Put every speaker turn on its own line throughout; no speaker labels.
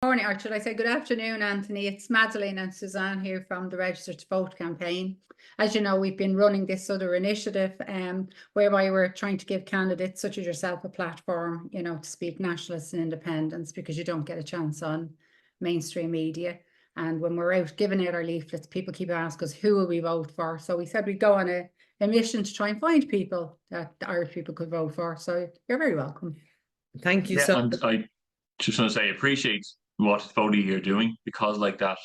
Morning, or should I say good afternoon, Anthony. It's Madeleine and Suzanne here from the Register to Vote campaign. As you know, we've been running this other initiative whereby we're trying to give candidates such as yourself a platform, to speak nationalists and independents, because you don't get a chance on mainstream media. And when we're out giving out our leaflets, people keep asking us, who will we vote for? So we said we'd go on a mission to try and find people that the Irish people could vote for. So you're very welcome.
Thank you
Yeah,
so
and I just want to say I appreciate what both of you are doing, because like that,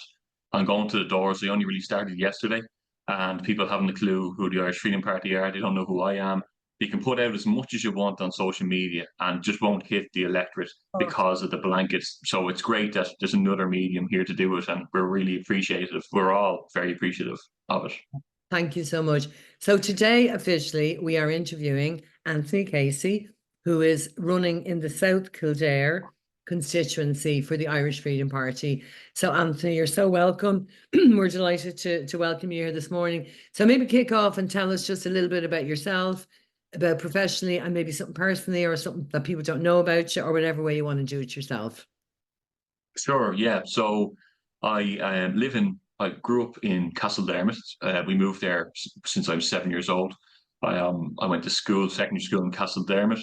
I'm going to the doors. They only really started yesterday, and people haven't a clue who the Irish Freedom Party are. They don't know who I am. You can put out as much as you want on social media and just won't hit the electorate because of the blankets. So it's great that there's another medium here to do it, and we're really appreciative. We're all very appreciative of it.
Thank you so much. So today, officially, we are interviewing Anthony Casey, who is running in the South Kildare constituency for the Irish Freedom Party. So Anthony, you're so welcome. We're delighted to welcome you here this morning. So maybe kick off and tell us just a little bit about yourself, about professionally, and maybe something personally or something that people don't know about you, or whatever way you want to do it yourself.
Sure, yeah. So I grew up in Castledermot. We moved there since I was 7 years old. I went to school, secondary school in Castledermot.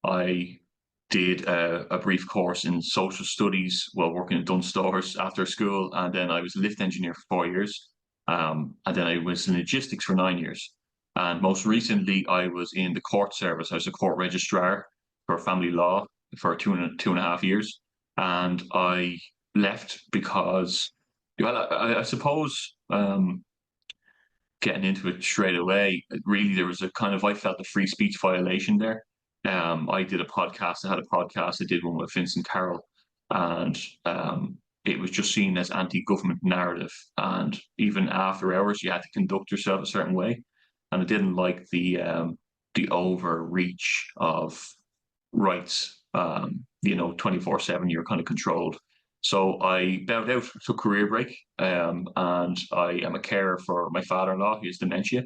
I did a brief course in social studies while working in Dunn Stores after school, and then I was a lift engineer for 4 years. And then I was in logistics for 9 years. And most recently, I was in the court service. I was a court registrar for family law for two and a half years. And I left because, well, I suppose getting into it straight away, really there was I felt a free speech violation there. I did a podcast. I had a podcast. I did one with Vincent Carroll, and it was just seen as anti-government narrative. And even after hours, you had to conduct yourself a certain way. And I didn't like the overreach of rights. 24/7, you're kind of controlled. So I bowed out, took career break, and I am a carer for my father-in-law. He has dementia.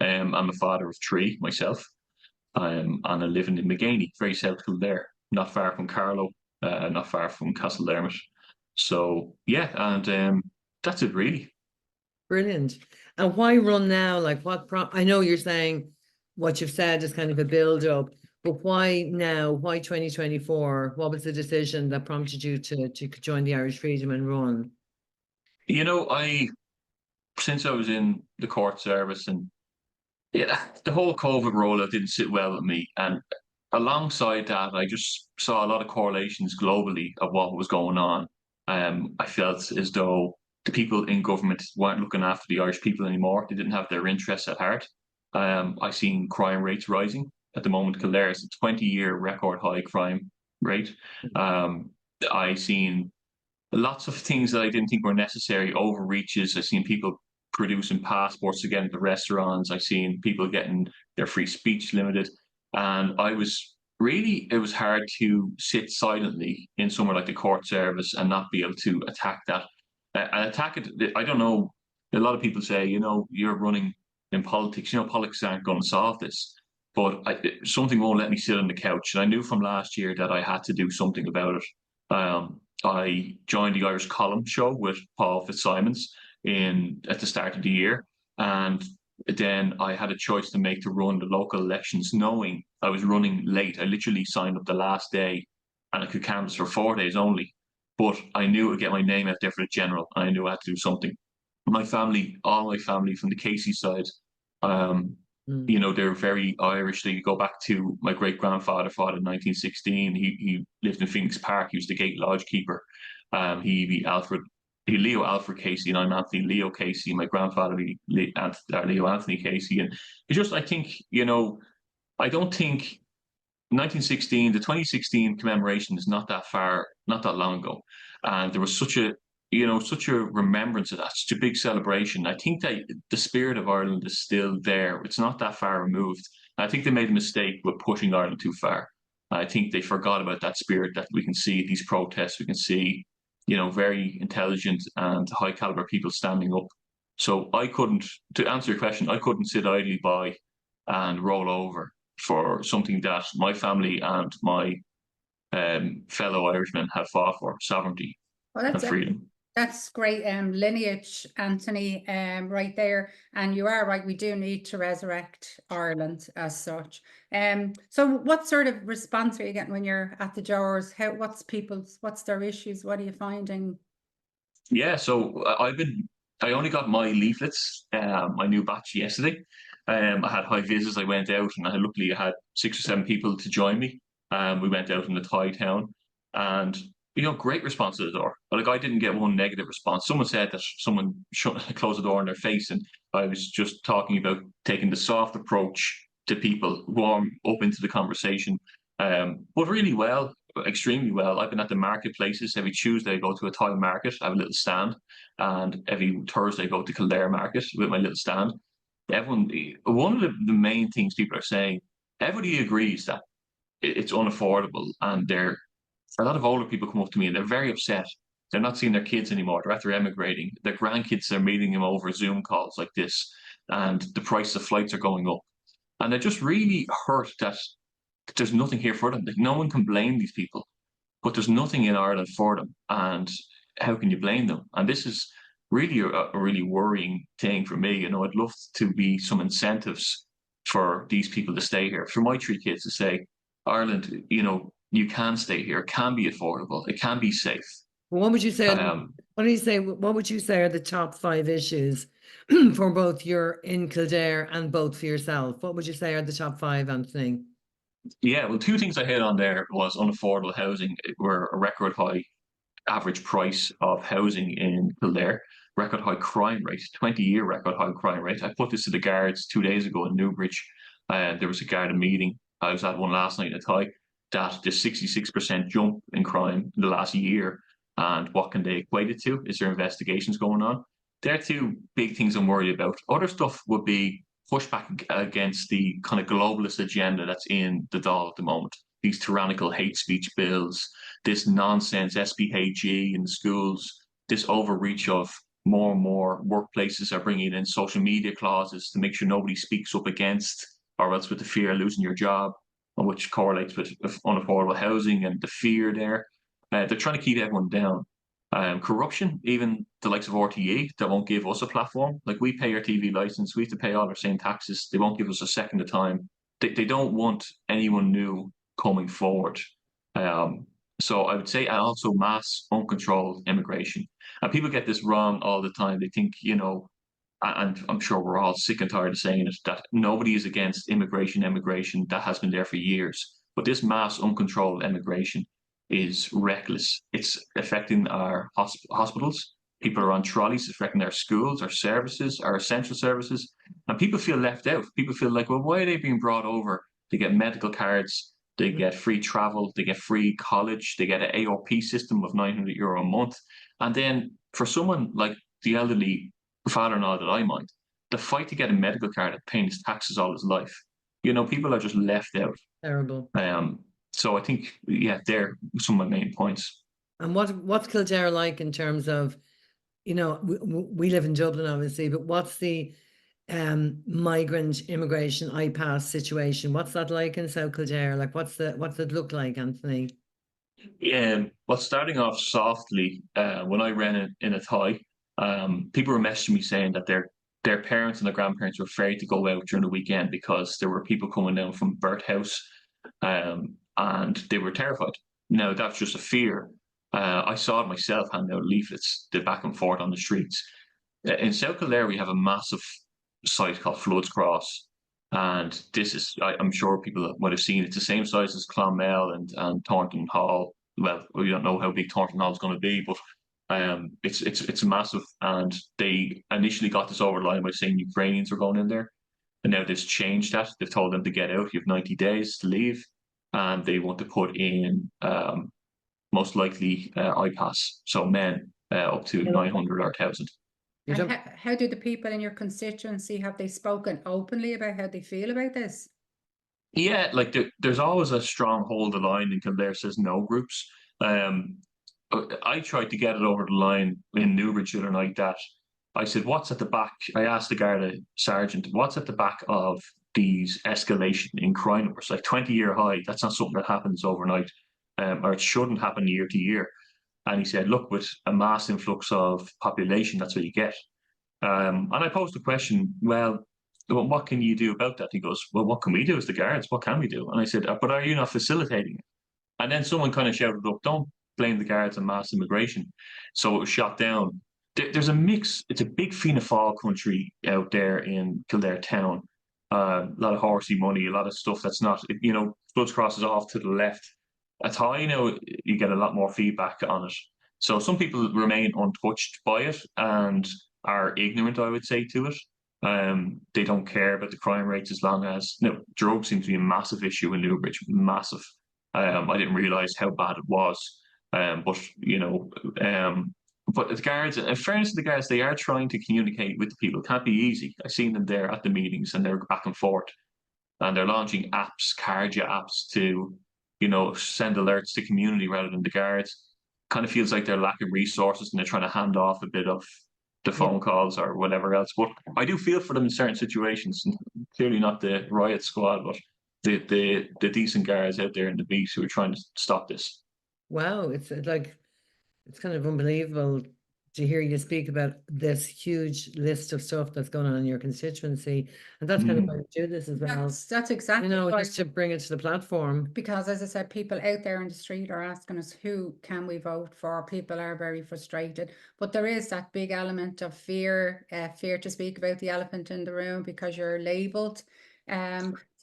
I'm a father of three myself, and I live in McGaney, very south of there, not far from Carlow, not far from Castledermot. So yeah, and that's it really.
Brilliant. And why run now? Like I know you're saying what you've said is kind of a build up, but why now? Why 2024? What was the decision that prompted you to join the Irish Freedom and run?
I since I was in the court service, and yeah, the whole COVID rollout didn't sit well with me. And alongside that, I just saw a lot of correlations globally of what was going on. I felt as though the people in government weren't looking after the Irish people anymore. They didn't have their interests at heart. I seen crime rates rising at the moment. Kildare is a 20-year record high crime rate. I seen lots of things that I didn't think were necessary, overreaches. I seen people producing passports to get into restaurants. I seen people getting their free speech limited. And it was hard to sit silently in somewhere like the court service and not be able to attack that. And attack it, I don't know. A lot of people say, you're running in politics, politics aren't going to solve this. But something won't let me sit on the couch. And I knew from last year that I had to do something about it. I joined the Irish Column show with Paul Fitzsimons at the start of the year, and then I had a choice to make to run the local elections, knowing I was running late. I literally signed up the last day, and I could canvass for 4 days only. But I knew I'd get my name out there for the general, and I knew I had to do something. My family, all my family from the Casey side, um, they're very Irish. They go back to my great grandfather fought in 1916. He lived in Phoenix Park. He was the gate lodge keeper. Leo Alfred Casey, and I'm Anthony Leo Casey. My grandfather Leo Anthony Casey, and it's just I don't think 1916, the 2016 commemoration is not that far, not that long ago, and there was such a remembrance of that, such a big celebration. I think that the spirit of Ireland is still there. It's not that far removed. I think they made a mistake with pushing Ireland too far. I think they forgot about that spirit that we can see at these protests. We can see, very intelligent and high caliber people standing up. So to answer your question, I couldn't sit idly by and roll over for something that my family and my fellow Irishmen have fought for: sovereignty
Well,
and freedom.
that's great lineage, Anthony, right there. And you are right, we do need to resurrect Ireland as such. So what sort of response are you getting when you're at the doors? What's their issues? What are you finding?
Yeah, so I only got my leaflets, my new batch yesterday. I had high vis. I went out, and luckily I had 6 or 7 people to join me. We went out in the Thai town, and great response to the door. Like, I didn't get one negative response. Someone said that someone closed the door in their face, and I was just talking about taking the soft approach to people, warm up into the conversation, but really well, extremely well. I've been at the marketplaces. Every Tuesday I go to a Thai market. I have a little stand, and every Thursday I go to Kildare market with my little stand. Everyone, one of the main things people are saying, everybody agrees that it's unaffordable, and a lot of older people come up to me and they're very upset. They're not seeing their kids anymore. They're after emigrating. Their grandkids are meeting them over Zoom calls like this, and the price of flights are going up. And they're just really hurt that there's nothing here for them. Like, no one can blame these people, but there's nothing in Ireland for them. And how can you blame them? And this is really a really worrying thing for me. I'd love to be some incentives for these people to stay here. For my 3 kids to say, Ireland, you can stay here. It can be affordable. It can be safe.
What would you say?
Um,
What would you say are the top 5 issues for both you're in Kildare and both for yourself? What would you say are the top 5, Anthony?
yeah, well, 2 things I hit on there was unaffordable housing. Were a record high average price of housing in Kildare, record high crime rate, 20-year record high crime rate. I put this to the guards 2 days ago in Newbridge. There was a Garda meeting. I was at one last night in Athy, that the 66% jump in crime in the last year. And what can they equate it to? Is there investigations going on? They're 2 big things I'm worried about. Other stuff would be pushback against the kind of globalist agenda that's in the Dáil at the moment. These tyrannical hate speech bills, this nonsense SPHE in the schools, this overreach of more and more workplaces are bringing in social media clauses to make sure nobody speaks up against, or else with the fear of losing your job, which correlates with unaffordable housing and the fear there. They're trying to keep everyone down. Corruption, even the likes of RTE, that won't give us a platform. Like, we pay our TV license, we have to pay all our same taxes. They won't give us a second of time. They don't want anyone new coming forward. So I would say, and also mass uncontrolled immigration. And people get this wrong all the time. They think, and I'm sure we're all sick and tired of saying it, that nobody is against immigration. That has been there for years. But this mass uncontrolled immigration is reckless. It's affecting our hospitals. People are on trolleys, affecting our schools, our services, our essential services. And people feel left out. People feel like, well, why are they being brought over? They get medical cards, they get free travel, they get free college, they get an AOP system of €900 a month. And then for someone like the elderly father-in-law that I mind, the fight to get a medical card and paying his taxes all his life. People are just left out.
Terrible.
So I think, yeah, they're some of my main points.
And what's Kildare like in terms of, we live in Dublin, obviously, but what's the migrant immigration IPAS situation? What's that like in South Kildare? Like, what's it look like, Anthony?
Well, starting off softly, when I ran it in a Thai, people were messaging me saying that their parents and their grandparents were afraid to go out during the weekend because there were people coming down from Birth House, and they were terrified. Now, that's just a fear. I saw it myself handing out leaflets, the back and forth on the streets. In South Kildare, we have a massive site called Floods Cross. And this is, I'm sure people might have seen, it's the same size as Clonmel and Thornton Hall. Well, we don't know how big Thornton Hall is going to be, but it's massive. And they initially got this over the line by saying Ukrainians were going in there. And now they've changed that. They've told them to get out. You have 90 days to leave. And they want to put in most likely IPAS. So men up to 900 or 1,000.
And how do the people in your constituency, have they spoken openly about how they feel about this?
Yeah, like there's always a strong hold the line in Kildare says no groups. I tried to get it over the line in Newbridge the other night that I said, what's at the back? I asked the Garda sergeant, what's at the back of these escalation in crime numbers? Like 20-year high, that's not something that happens overnight. or it shouldn't happen year to year. And he said, look, with a mass influx of population, that's what you get. And I posed the question, well, what can you do about that? He goes, well, what can we do as the guards? What can we do? And I said, but are you not facilitating it? And then someone kind of shouted up, don't blame the guards on mass immigration. So it was shot down. There's a mix. It's a big Fianna Fáil country out there in Kildare town. A lot of horsey money, a lot of stuff that's not, Floods crosses off to the left. That's how you get a lot more feedback on it. So some people remain untouched by it and are ignorant, I would say, to it. They don't care about the crime rates as long as drugs seems to be a massive issue in Newbridge, massive. I didn't realize how bad it was. But the guards, in fairness to the guards, they are trying to communicate with the people. It can't be easy. I've seen them there at the meetings and they're back and forth. And they're launching apps, Cardia apps to, send alerts to community rather than the guards. Kind of feels like they're lacking resources and they're trying to hand off a bit of the phone calls or whatever else. But I do feel for them in certain situations. Clearly not the riot squad, but the decent guards out there in the beat who are trying to stop this.
Wow, it's kind of unbelievable to hear you speak about this huge list of stuff that's going on in your constituency, and that's kind of why we do this as well.
That's exactly
just to bring it to the platform.
Because, as I said, people out there in the street are asking us, who can we vote for? People are very frustrated, but there is that big element of fear to speak about the elephant in the room because you're labelled.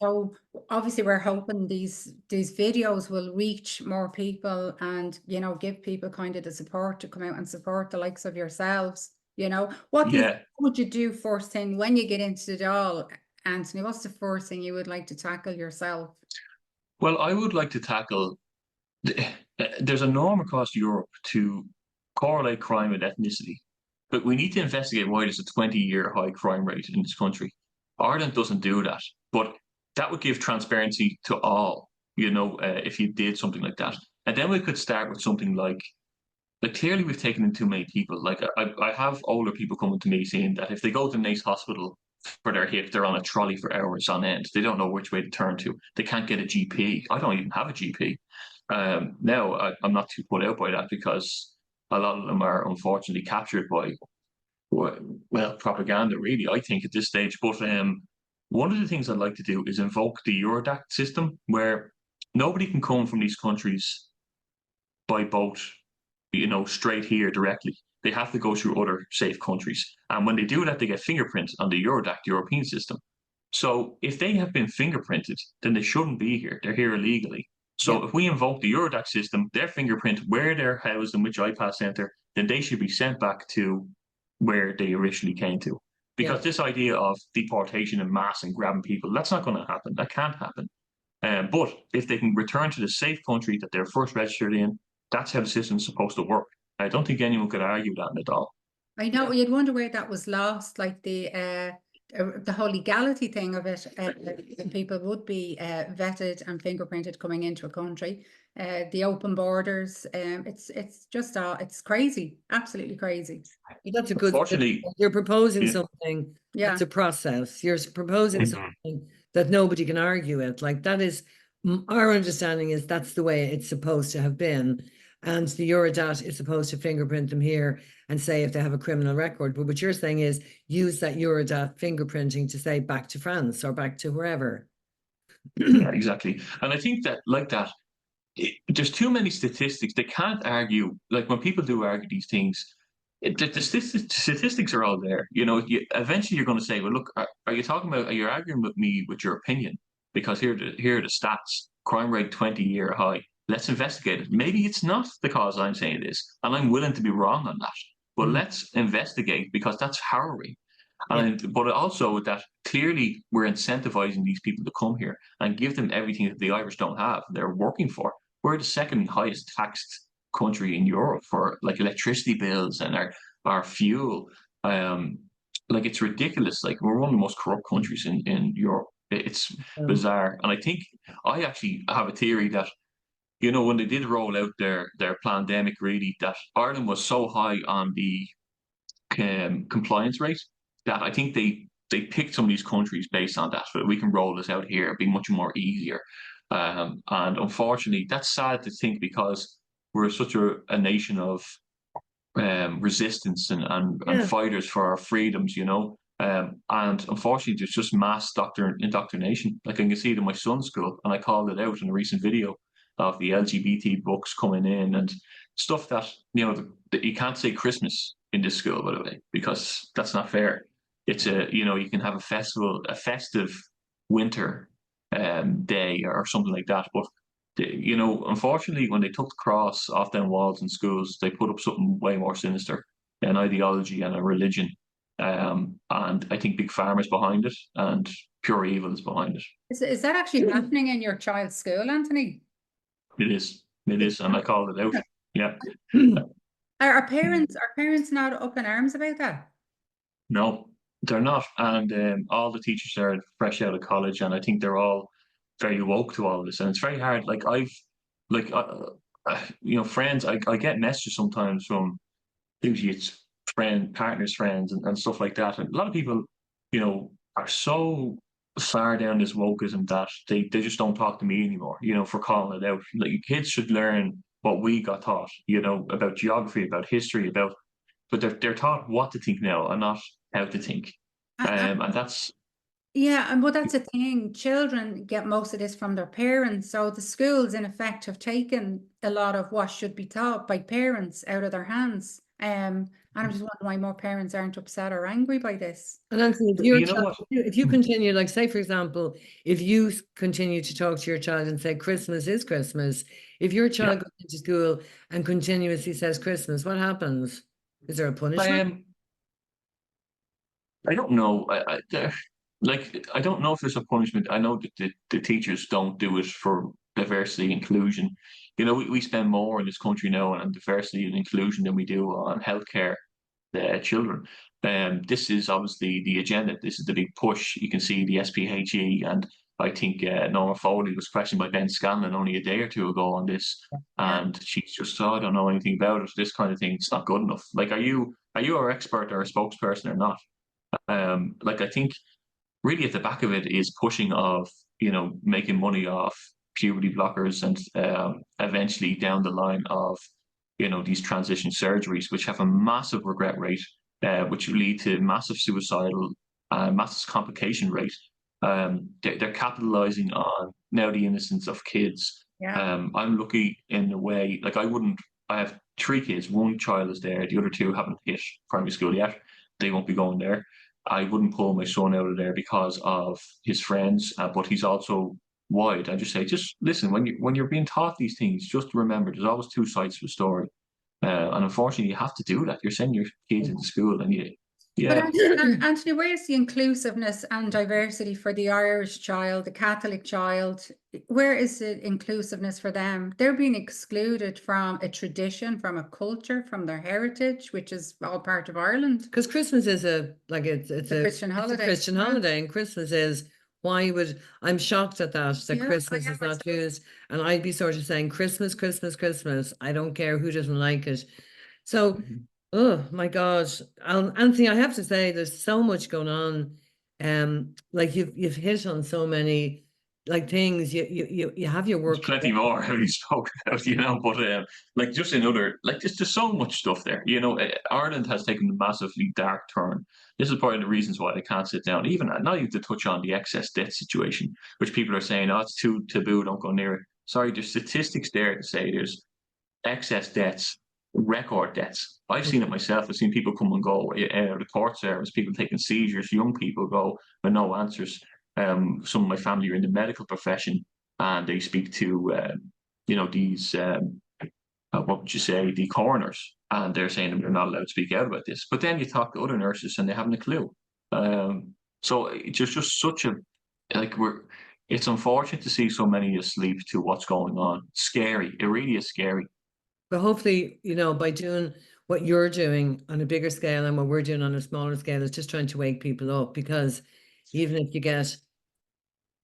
So obviously we're hoping these videos will reach more people and, give people kind of the support to come out and support the likes of yourselves. What would you do first thing when you get into the Dáil, Anthony? What's the first thing you would like to tackle yourself?
Well, I would like to tackle, there's a norm across Europe to correlate crime with ethnicity, but we need to investigate why there's a 20-year high crime rate in this country. Ireland doesn't do that, but that would give transparency to all, if you did something like that. And then we could start with something like clearly we've taken in too many people. Like I have older people coming to me saying that if they go to Nace Hospital for their hip, they're on a trolley for hours on end. They don't know which way to turn to. They can't get a GP. I don't even have a GP. Now, I'm not too put out by that because a lot of them are unfortunately captured by, propaganda, really, I think, at this stage. But one of the things I'd like to do is invoke the Eurodac system where nobody can come from these countries by boat, straight here directly. They have to go through other safe countries. And when they do that, they get fingerprinted on the Eurodac, the European system. So if they have been fingerprinted, then they shouldn't be here. They're here illegally. So if we invoke the Eurodac system, their fingerprint, where they're housed and which iPass center, then they should be sent back to where they originally came to. Because this idea of deportation and mass and grabbing people, that's not going to happen. That can't happen. But if they can return to the safe country that they're first registered in, that's how the system's supposed to work. I don't think anyone could argue that at all.
I know, you'd wonder where that was lost, like the whole legality thing of it. People would be vetted and fingerprinted coming into a country. The open borders, it's just it's crazy, absolutely crazy.
That's a good thing. You're proposing something. That's a process. You're proposing something that nobody can argue with. Like, that is, our understanding is that's the way it's supposed to have been. And the Eurodac is supposed to fingerprint them here and say if they have a criminal record. But what you're saying is use that Eurodac fingerprinting to say back to France or back to wherever.
Yeah, exactly. And I think that, like that, there's too many statistics. They can't argue. Like, when people do argue these things, the statistics are all there. Eventually you're going to say, well, look, are you arguing with me with your opinion? Because here are the stats. Crime rate 20-year high. Let's investigate it. Maybe it's not the cause I'm saying it is, and I'm willing to be wrong on that. But let's investigate, because that's harrowing. But also that clearly we're incentivizing these people to come here and give them everything that the Irish don't have. They're working for. We're the second highest taxed country in Europe for like electricity bills and our fuel. It's ridiculous. Like, we're one of the most corrupt countries in Europe. It's bizarre. And I think I actually have a theory that, when they did roll out their pandemic, really, that Ireland was so high on the compliance rate that I think they picked some of these countries based on that, so that we can roll this out here. It'd be much more easier. And unfortunately, that's sad to think because we're such a nation of resistance and
Yeah.
fighters for our freedoms, you know. And unfortunately, there's just mass indoctrination. Like I can see it in my son's school, and I called it out in a recent video of the LGBT books coming in and stuff that, you know, that you can't say Christmas in this school, by the way, because that's not fair. It's you know, you can have a festive winter day or something like that, but you know, unfortunately, when they took the cross off them walls in schools, they put up something way more sinister, an ideology and a religion. And I think Big Pharma's behind it and pure evil is behind it.
Is that actually happening in your child's school, Anthony?
It is. It is. And I called it out. Yeah.
Are parents not up in arms about that?
No, they're not. And all the teachers are fresh out of college, and I think they're all very woke to all of this. And it's very hard. Like, you know, friends, I get messages sometimes from usually it's partners, friends, and stuff like that. And a lot of people, you know, are so far down this wokeism that they just don't talk to me anymore, you know, for calling it out. Like kids should learn what we got taught, you know, about geography, about history, but they're taught what to think now and not how to think. And that's
Yeah, and well, that's the thing. Children get most of this from their parents. So the schools, in effect, have taken a lot of what should be taught by parents out of their hands. And I'm just wondering why more parents aren't upset or angry by this.
And Anthony, if
you know what.
if you continue, like say, for example, if you continue to talk to your child and say Christmas is Christmas, if your child goes into school and continuously says Christmas, what happens? Is there a punishment?
I don't know. I don't know if there's a punishment. I know that the teachers don't do it for diversity and inclusion. You know, we spend more in this country now on diversity and inclusion than we do on healthcare children. This is obviously the agenda. This is the big push. You can see the SPHE, and I think Norma Foley was questioned by Ben Scanlon only a day or two ago on this, and she's just, oh, I don't know anything about it. This kind of thing, it's not good enough. Like, are you our expert or a spokesperson or not? Like, I think really at the back of it is pushing of, you know, making money off puberty blockers and eventually down the line of, you know, these transition surgeries, which have a massive regret rate, which lead to massive suicidal, massive complication rate. They're capitalizing on now the innocence of kids. I'm lucky in a way, like I have 3 kids, one child is there, the other 2 haven't hit primary school yet. They won't be going there. I wouldn't pull my son out of there because of his friends, but he's also wide. I just say, just listen, when you're being taught these things, just remember there's always 2 sides to a story. And unfortunately, you have to do that. You're sending your kids into school, and
But
yeah.
Anthony, where's the inclusiveness and diversity for the Irish child, the Catholic child? Where is the inclusiveness for them? They're being excluded from a tradition, from a culture, from their heritage, which is all part of Ireland.
Because Christmas is it's a
Christian holiday.
It's a Christian holiday, and Christmas is I'm shocked at that Christmas is not used, and I'd be sort of saying Christmas, Christmas, Christmas. I don't care who doesn't like it. So, oh my gosh, Anthony, I have to say, there's so much going on. Like you've hit on so many like things. You have your work.
There's plenty more how you spoke about, you know, but like just another, like there's so much stuff there. You know, Ireland has taken a massively dark turn. This is part of the reasons why they can't sit down. Even not even to touch on the excess debt situation, which people are saying, oh, it's too taboo, don't go near it. Sorry, there's statistics there to say there's excess debts, record debts. I've seen it myself. I've seen people come and go out of the court service, people taking seizures, young people go with no answers. Some of my family are in the medical profession, and they speak to, you know, these, what would you say, the coroners, and they're saying they're not allowed to speak out about this. But then you talk to other nurses, and they haven't a clue. So it's just such a, like, it's unfortunate to see so many asleep to what's going on. Scary. It really is scary.
But hopefully, you know, by doing what you're doing on a bigger scale and what we're doing on a smaller scale, is just trying to wake people up. Because even if you get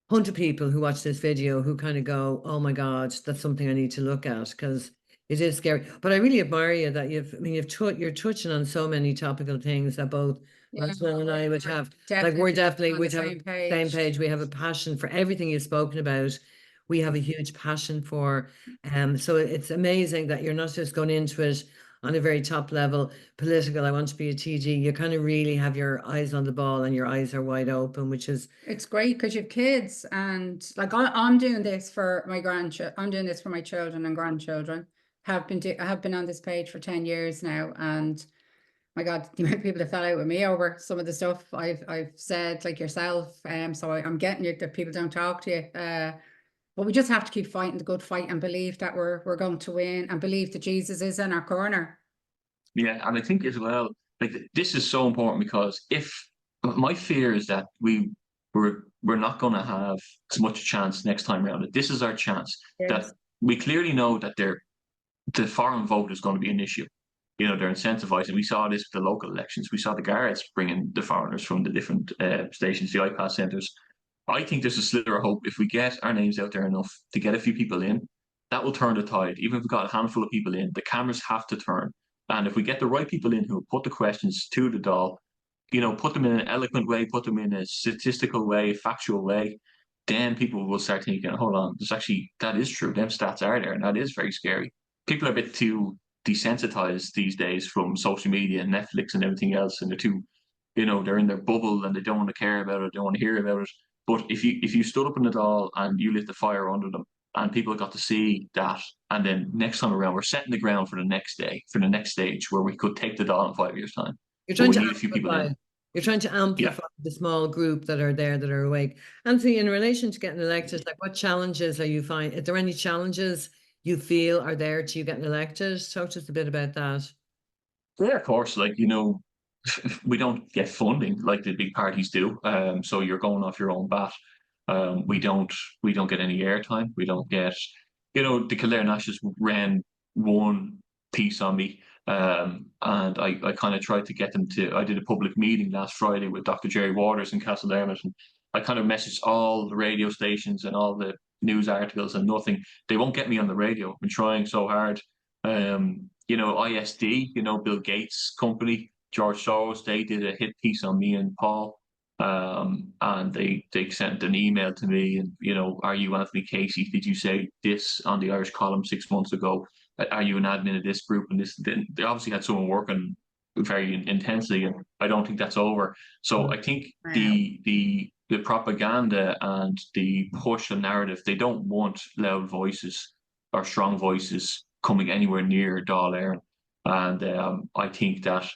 100 people who watch this video who kind of go, oh my God, that's something I need to look at, because it is scary. But I really admire you that you're touching on so many topical things that both Roswell and I would have. Like we'd have the same page. We have a passion for everything you've spoken about. we have a huge passion for. So it's amazing that you're not just going into it on a very top level, political, I want to be a TD. You kind of really have your eyes on the ball and your eyes are wide open, which is...
It's great because you have kids, and like I'm doing this for my grandchildren. I'm doing this for my children and grandchildren. I have been on this page for 10 years now, and my God, the amount of people that fell out with me over some of the stuff I've said, like yourself. So I'm getting it that people don't talk to you. But we just have to keep fighting the good fight and believe that we're going to win, and believe that Jesus is in our corner.
Yeah, and I think as well, like this is so important because if my fear is that we're not going to have as much chance next time around. That this is our chance. That
Yes.
we clearly know that the foreign vote is going to be an issue. You know, they're incentivizing. We saw this with the local elections. We saw the Guards bringing the foreigners from the different stations, the iPass centres. I think there's a slither of hope if we get our names out there enough to get a few people in, that will turn the tide. Even if we've got a handful of people in, the cameras have to turn. And if we get the right people in who put the questions to the doll, you know, put them in an eloquent way, put them in a statistical way, factual way, then people will start thinking, hold on, there's actually, that is true. Them stats are there, and that is very scary. People are a bit too desensitized these days from social media and Netflix and everything else, and they're too, you know, they're in their bubble and they don't want to care about it, don't want to hear about it. But if you stood up in it all and you lit the fire under them, and people got to see that, and then next time around, we're setting the ground for the next day, for the next stage where we could take the doll in 5 years' time.
You're
But
trying
we
to
need a few people
amplify.
in.
You're trying to
Yeah.
amplify the small group that are there, that are awake. Anthony, in relation to getting elected, like what challenges are you finding? Are there any challenges you feel are there to you getting elected? Talk to us a bit about that.
Yeah, of course. Like, you know, we don't get funding like the big parties do. So you're going off your own bat. We don't get any airtime. We don't get, you know, the Kildare Nationalists ran one piece on me. And I kind of tried to get them to, I did a public meeting last Friday with Dr. Jerry Waters in Castle Dermot, and I kind of messaged all the radio stations and all the news articles, and nothing. They won't get me on the radio. I've been trying so hard. You know, ISD, you know, Bill Gates' company, George Soros, they did a hit piece on me and Paul. And they sent an email to me, and, you know, are you Anthony Casey? Did you say this on the Irish column 6 months ago? Are you an admin of this group? And this, they obviously had someone working very intensely, and I don't think that's over. So I think
Wow.
the propaganda and the push and narrative, they don't want loud voices or strong voices coming anywhere near Dáil Éireann. And I think that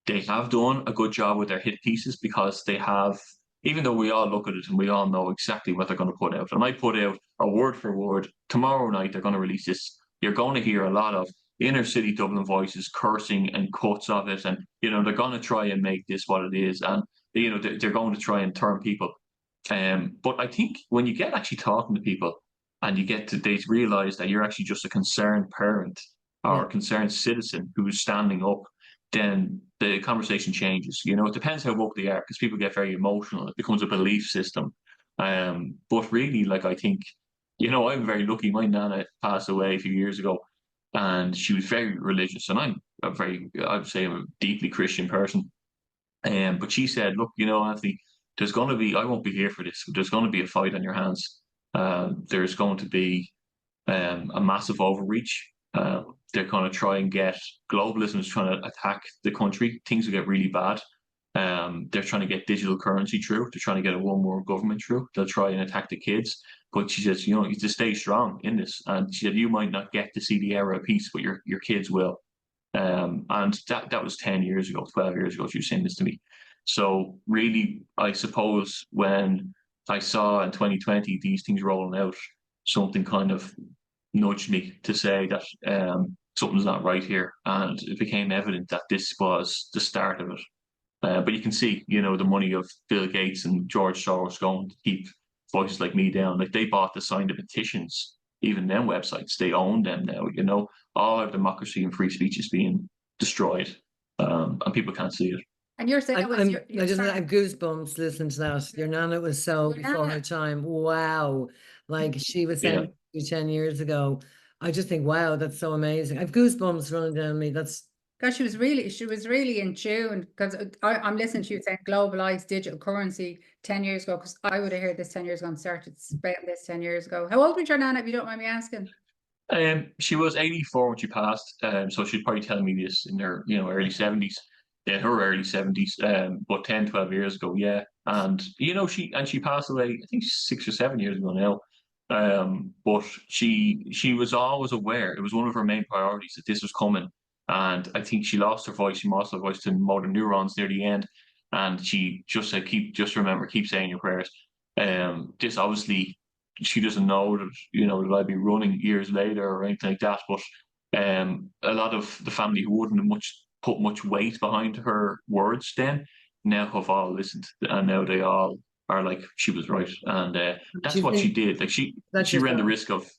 they have done a good job with their hit pieces, because they have, even though we all look at it and we all know exactly what they're going to put out. And I put out a word for word. Tomorrow night, they're going to release this. You're going to hear a lot of inner city Dublin voices cursing and cuts of it. And, you know, they're going to try and make this what it is. And, you know, they're going to try and turn people. But I think when you get actually talking to people, and you get to, they realize that you're actually just a concerned parent or a concerned citizen who's standing up, then the conversation changes. You know, it depends how woke they are, because people get very emotional. It becomes a belief system. But really, like, I think, you know, I'm very lucky. My nana passed away a few years ago, and she was very religious, and I would say I'm a deeply Christian person. But she said, look, you know, Anthony, there's going to be, I won't be here for this. There's going to be a fight on your hands. There's going to be a massive overreach. They're going to try and get, globalism is trying to attack the country. Things will get really bad. They're trying to get digital currency through. They're trying to get a one world government through. They'll try and attack the kids. But she says, you know, you have to stay strong in this. And she said, you might not get to see the era of peace, but your kids will. And that was 10 years ago, 12 years ago, she was saying this to me. So really, I suppose when I saw in 2020 these things rolling out, something kind of nudged me to say that something's not right here. And it became evident that this was the start of it. But you can see, you know, the money of Bill Gates and George Soros going to keep voices like me down. Like, they bought the signed petitions, even them websites, they own them now. You know, all our democracy and free speech is being destroyed, and people can't see it.
And you're saying
I have goosebumps listening to that. Your nana was so before her time. Wow. Like she was saying 10 years ago. I just think, wow, that's so amazing. I have goosebumps running down me. That's
Because she was really in tune. Because I'm listening to you saying globalized digital currency 10 years ago. Because I would have heard this 10 years ago and started spreading this 10 years ago. How old was your nana, if you don't mind me asking?
She was 84 when she passed, so she'd probably tell me this in her, early 70s, in her early 70s, but 10, 12 years ago, yeah. And, she passed away, I think 6 or 7 years ago now. But she was always aware. It was one of her main priorities that this was coming. And I think she lost her voice. She lost her voice to motor neurons near the end. And she just said, just remember, keep saying your prayers. This obviously, she doesn't know that that I'd be running years later or anything like that. But a lot of the family who wouldn't have put much weight behind her words then now have all listened, and now they all are like, she was right, and that's
Do you
what she
think
did. Like
that's
she ran the
yourself?
risk of.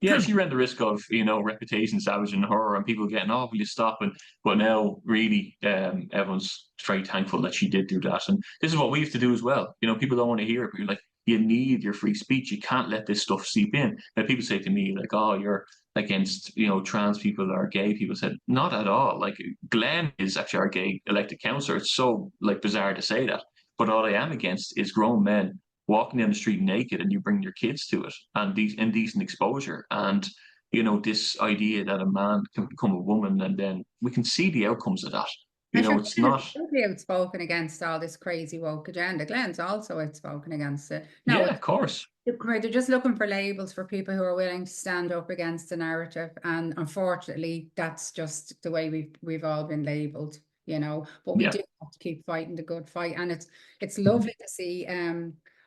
Yeah, she ran the risk of, reputation savaging her and people getting, oh, will you stop? But now really everyone's very thankful that she did do that. And this is what we have to do as well. People don't want to hear it, but you're like, you need your free speech. You can't let this stuff seep in. Now people say to me, like, oh, you're against, trans people or gay people. Said, not at all. Like Glenn is actually our gay elected councillor. It's so like bizarre to say that. But all I am against is grown men walking down the street naked and you bring your kids to it, and these indecent exposure, and this idea that a man can become a woman, and then we can see the outcomes of that.
And sure,
It's
Glenn is
not.
totally outspoken against all this crazy woke agenda. Glenn's also outspoken against it. No,
Yeah, of course.
they're just looking for labels for people who are willing to stand up against the narrative, and unfortunately, that's just the way we've all been labelled, But we
Yeah.
do have to keep fighting the good fight, and it's lovely to see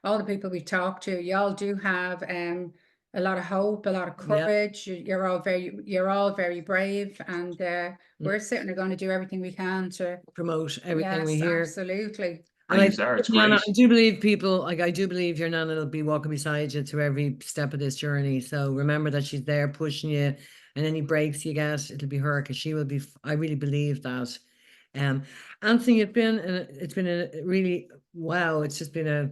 all the people we talk to. Y'all do have a lot of hope, a lot of
Yeah.
courage. You're all very brave, and we're certainly going to do everything we can to
Promote everything we
Yes,
hear.
absolutely.
And I,
Things are. It's
Nana,
great.
I do believe people, like I do believe your Nana will be walking beside you through every step of this journey. So remember that she's there pushing you, and any breaks you get, it'll be her, because she will be. I really believe that. Anthony, it's been a really wow. It's just been a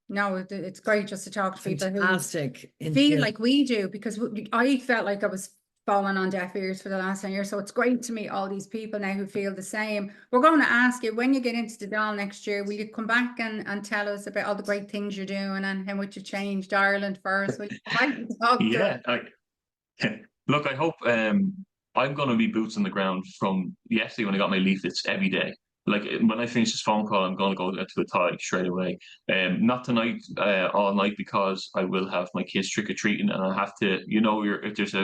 No, it's great just to talk to people who
fantastic
feel
interview.
like we do, because I felt like I was falling on deaf ears for the last 10 years. So it's great to meet all these people now who feel the same. We're going to ask you, when you get into the Dáil next year, will you come back and tell us about all the great things you're doing and how much you changed Ireland for us? Will you come back and talk to
Yeah.
us?
Look, I hope I'm going to be boots on the ground from yesterday when I got my leaflets every day. Like when I finish this phone call, I'm going to go to the toilet straight away. Not tonight, all night, because I will have my kids trick or treating, and I have to, if there's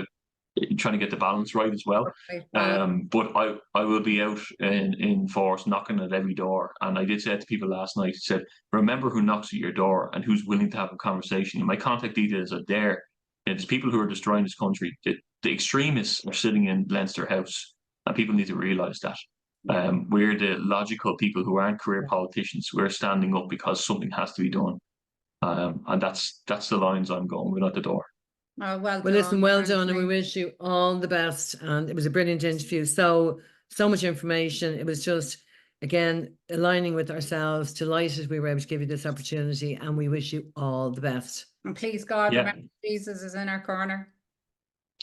trying to get the balance right as well. But I will be out in force, knocking at every door. And I did say to people last night, I said, remember who knocks at your door and who's willing to have a conversation. And my contact details are there. There's people who are destroying this country. The extremists are sitting in Leinster House, and people need to realise that. We're the logical people who aren't career politicians. We're standing up because something has to be done. And that's the lines I'm going with at the door.
Oh, well
Well, listen,
done,
well done, and we
Anthony.
wish you all the best. And it was a brilliant interview. So much information. It was just, again, aligning with ourselves. Delighted we were able to give you this opportunity, and we wish you all the best.
And please, God,
Yeah.
remember Jesus is in our corner.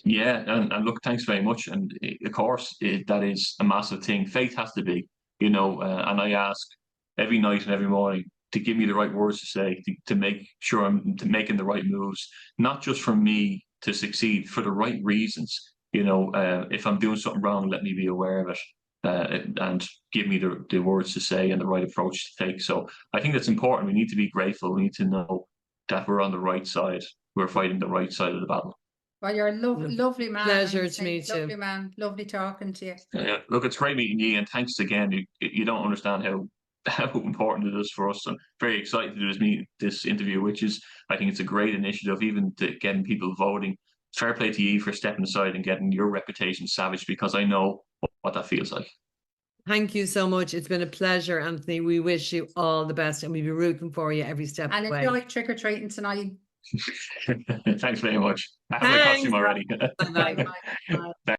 Yeah, and look, thanks very much. And of course, that is a massive thing. Faith has to be, and I ask every night and every morning to give me the right words to say, to make sure I'm making the right moves, not just for me to succeed, for the right reasons. If I'm doing something wrong, let me be aware of it, and give me the words to say and the right approach to take. So I think that's important. We need to be grateful. We need to know that we're on the right side. We're fighting the right side of the battle.
Well, you're a lovely man.
Pleasure to meet you.
Lovely man. Lovely talking to you.
Look, it's great meeting you, and thanks again. You don't understand how important it is for us. I'm very excited to do this interview, which is, I think it's a great initiative, even to getting people voting. Fair play to you for stepping aside and getting your reputation savaged, because I know what that feels like.
Thank you so much. It's been a pleasure, Anthony. We wish you all the best, and we'll be rooting for you every step of the way.
And enjoy trick-or-treating tonight.
Thanks very much. I have my costume already.
Bye-bye.
Bye.